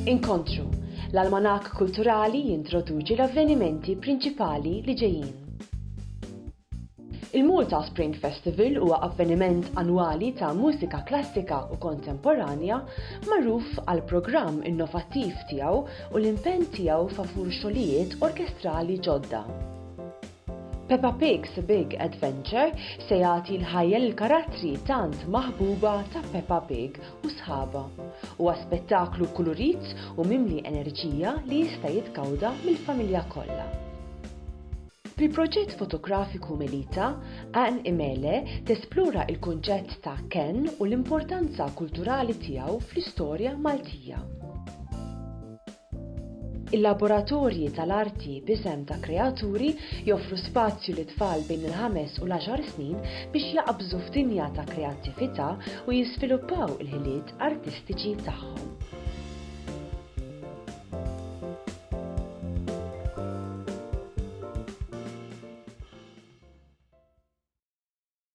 Inkontru, l-Almanak Kulturali jintroduċi l-avvenimenti prinċipali li ġejjin. Il-Malta Spring Festival huwa avveniment annwali ta' mużika klassika u kontemporanja magħruf għal programm innovattiv tiegħu u l-impenn tiegħu favur xogħlijiet orkestrali ġodda. Peppa Pig's Big Adventure se jagħti l-ħajja l-karattri tant maħbuba ta' Peppa Pig u sħaba. Huwa spettaklu kulurit u mimli enerġija li jista' jitkawda mill-familja kollha. Fil-proġett fotografiku Melita, Anne Imele tesplora il-kunċett ta' Ken u l-importanza kulturali tiegħu fl-istorja Maltija. Il-laboratorji tal-arti b'isem ta' kreaturi joffru spazju li tfal bejn il-5 u l-10 snin biex jaqbżu f'dinja ta' kreattività u jisviluppaw il-ħiliet artistiċi tagħhom.